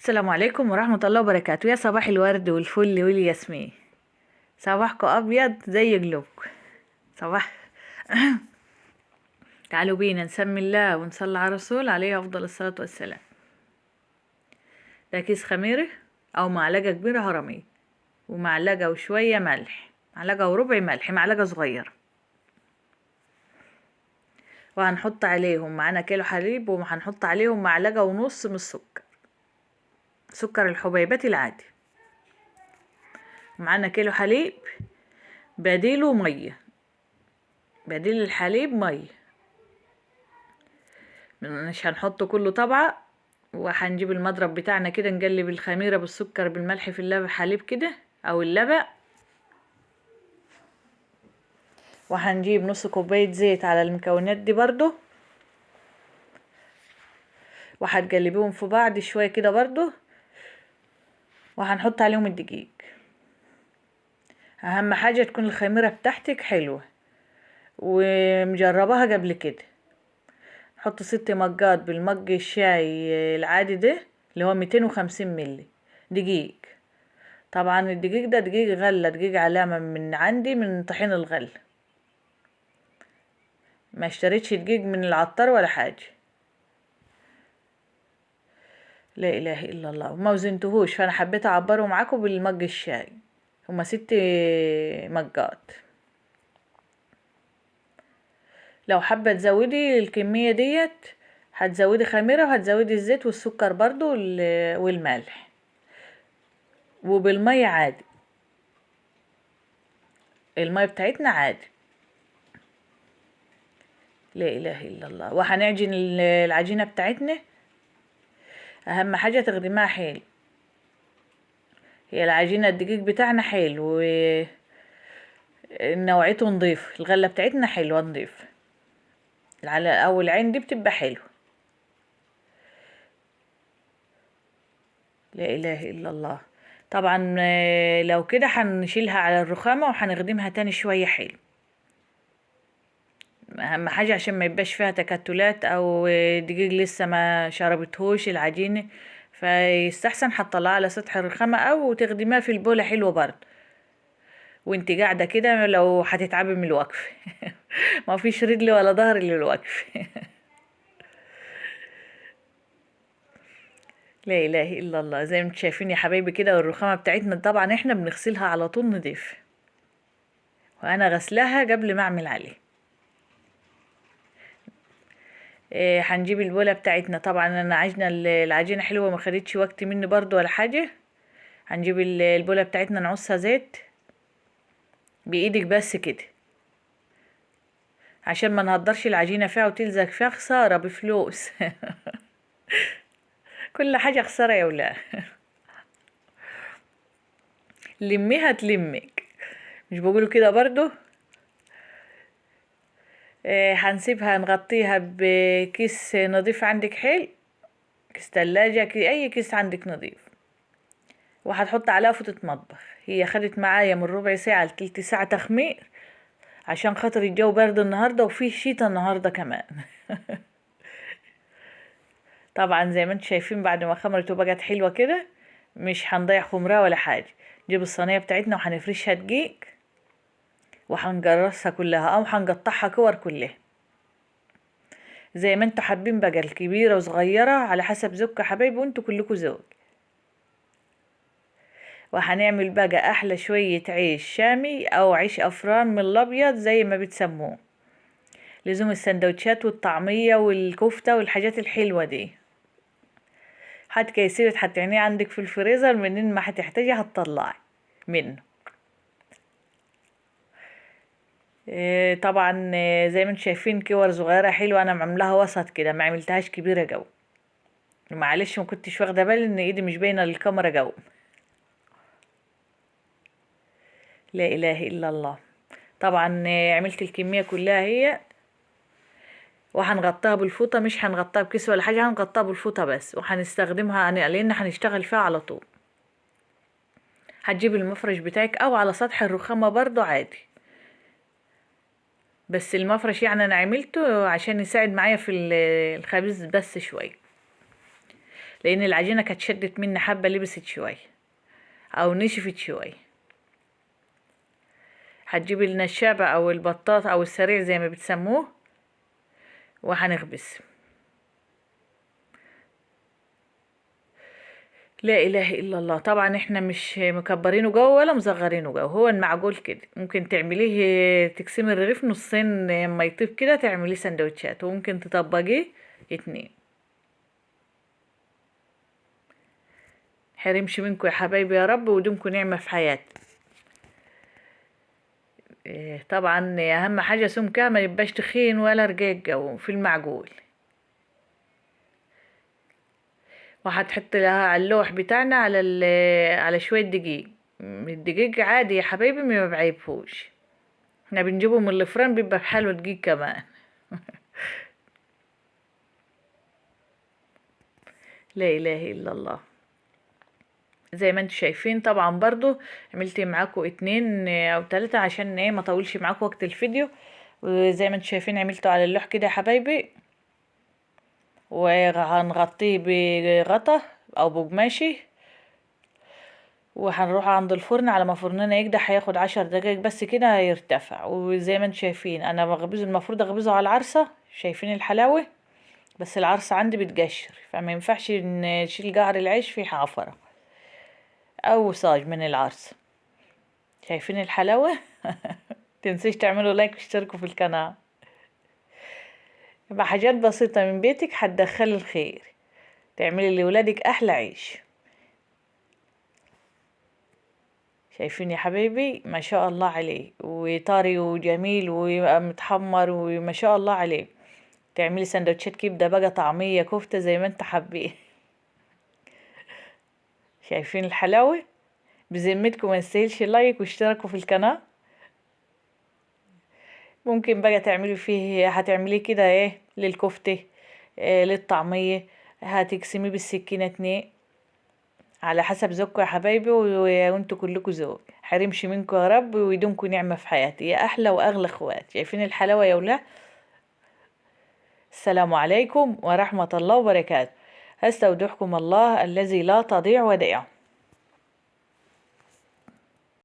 السلام عليكم ورحمة الله وبركاته. يا صباح الورد والفل والياسمين. صباحكم أبيض زي قلوبكم. صباح. تعالوا بينا نسمي الله ونصلي على الرسول عليه أفضل الصلاة والسلام. ده كيس خميرة أو معلقة كبيرة هرمية، ومعلقة وشوية ملح، معلقة وربع ملح، معلقة صغيرة. وهنحط عليهم معانا كيلو حليب، وهنحط عليهم معلقة ونص من السكر، سكر الحبيبات العادي. معانا كيلو حليب، بديله مية، بديل الحليب مية. مش هنحطه كله طبعا. وهنجيب المضرب بتاعنا كده، نقلب الخميرة بالسكر بالملح في اللبن حليب كده او اللبن. وهنجيب نص كوباية زيت على المكونات دي برضو، وهتقلبيهم في بعض شوية كده برضو. وهنحط عليهم الدقيق. اهم حاجة تكون الخميرة بتاعتك حلوة ومجرباها قبل كده. نحط 6 مجات بالمج الشاي العادي ده اللي هو 250 ملي دقيق. طبعا الدقيق ده دقيق غلة، دقيق علامة من عندي من طحين الغلة، ما اشتريتش دقيق من العطار ولا حاجة. لا اله الا الله. وما وزنتهوش، فانا حبيت اعبره معاكم بالمج الشاي. هما 6 مجات. لو حابة تزودي الكمية ديت هتزودي خميرة، وهتزودي الزيت والسكر برضو والملح، وبالمية عادي، المية بتاعتنا عادي. لا اله الا الله. وهنعجن العجينة بتاعتنا. اهم حاجة تخدمها حلو. هي العجينة الدقيق بتاعنا حلو نوعيته نضيف، الغلة بتاعتنا حلوة نضيف، على اول عين دي بتبقى حلو. لا اله الا الله. طبعا لو كده هنشيلها على الرخامة وهنخدمها تاني شوية حلو. اهم حاجة عشان ما يبقاش فيها تكتلات او دقيق لسه ما شربتهوش العجينة، فيستحسن هتطلعها على سطح الرخامة او تخدمها في البولة حلوة برضه وانت قاعدة كده لو هتتعبي من الوقف. ما فيش رجل ولا ظهر للوقف. لا اله الا الله. زي ما انتم شايفين يا حبايبي كده، والرخامة بتاعتنا طبعا احنا بنغسلها على طول نضيف، وانا غسلها قبل ما اعمل عليه. هنجيب البولة بتاعتنا. طبعا انا عاجنة العجينة حلوة، ما خدتش وقت مني برضو ولا حاجة. هنجيب البولة بتاعتنا نعصها زيت بايدك بس كده، عشان ما نهدرش العجينة فيها وتلزق فيها، خسارة بفلوس. كل حاجة خسارة يا ولاد. لميها تلمك، مش بقولوا كده برضو. هنسيبها نغطيها بكيس نضيف عندك حلو، كيس تلاجة، اي كيس عندك نضيف. وهتحط عليها فوطة مطبخ. هي خدت معايا من ربع ساعة لتلت ساعة تخمير، عشان خاطر الجو برد النهاردة وفيه شيطة النهاردة كمان. طبعا زي ما انتم شايفين بعد ما خمرت وبقت حلوة كده، مش هنضيع خمرها ولا حاجة. نجيب الصينية بتاعتنا وهنفرشها دقيق، وهنجرسها كلها او هنقطعها كور كلها زي ما انتوا حابين بقى، الكبيرة وصغيرة على حسب ذوقكم يا حبايبي، وانتوا كلكم ذوق. وهنعمل بقى احلى شوية عيش شامي او عيش افران من الابيض زي ما بتسموه، لزوم السندوتشات والطعمية والكفتة والحاجات الحلوة دي. هات كيسيرة هتعينيه عندك في الفريزر، منين ما هتحتاجي هتطلعي منه. طبعا زي ما انتم شايفين كور صغيرة حلوة، انا معملها وسط كده، ما عملتهاش كبيرة جو. معلش ما كنتش واخدة بالي ان ايدي مش باينة للكاميرا جو. لا اله الا الله. طبعا عملت الكمية كلها هي، وهنغطيها بالفوطة، مش هنغطيها بكيس ولا حاجة، هنغطيها بالفوطة بس، وهنستخدمها لان هنشتغل فيها على طول. هتجيب المفرش بتاعك او على سطح الرخامة برضو عادي، بس المفرش يعني انا عملته عشان يساعد معايا في الخبيز بس شوية. لان العجينة كانت شدت مني حبة، لبست شوية او نشفت شوية. هتجيب النشابة او البطاط او السريع زي ما بتسموه، وهنخبز. لا اله الا الله. طبعا احنا مش مكبرينه جوه ولا مصغرينه جوه، هو المعقول كده. ممكن تعمليه تقسمي الرغيف نصين اما يطيب كده تعمليه سندوتشات، وممكن تطبقيه اتنين. حرمش منكم يا حبايبي يا رب، ودومكم نعمة في حياتي. طبعا اهم حاجة سمكها ما يبقاش تخين ولا رقيق في المعقول. وهتحط لها على اللوح بتاعنا على شوية دقيق. الدقيق عادي يا حبايبي ما بعيبهوش، احنا بنجيبه من الفرن بيبقى بحاله دقيق كمان. لا اله الا الله. زي ما انتم شايفين طبعا برضو عملت معاكم 2 أو 3 عشان ايه ما طولش معاكم وقت الفيديو. وزي ما انتم شايفين عملته على اللوح كده يا حبايبي، وهنغطيه بغطا او بقماشي، وهنروح عند الفرن على ما فرننا يقدح. هياخد 10 دقايق بس كده هيرتفع. وزي ما انتم شايفين انا بخبزه، المفروض اخبزه على العرصة. شايفين الحلاوة؟ بس العرصة عندي بتقشر، فما ينفعش نشيل قعر العيش في حافرة او صاج من العرص. شايفين الحلاوة؟ تنسيش تعملوا لايك واشتركوا في القناة. يبقى حاجات بسيطة من بيتك هتدخل الخير، تعملي لولادك احلى عيش. شايفين يا حبيبي؟ ما شاء الله عليه، وطري وجميل ومتحمر وما شاء الله عليه. تعملي سندوتشات كبدة بقى، طعمية، كفتة، زي ما انت حابين. شايفين الحلاوة؟ بذمتكم ما يستاهلش لايك واشتركوا في القناة؟ ممكن بقى تعملي فيه، هتعمليه كده ايه للكفتة، للطعمية، هتقسميه بالسكينة 2 على حسب ذوقكم يا حبايبي. وانتوا كلكم ذوق. حرمش منكم يا رب، ويدومكم نعمة في حياتي يا احلى واغلى اخوات. شايفين الحلاوة يا ولاد؟ السلام عليكم ورحمة الله وبركاته. استودعكم الله الذي لا تضيع ودائعه.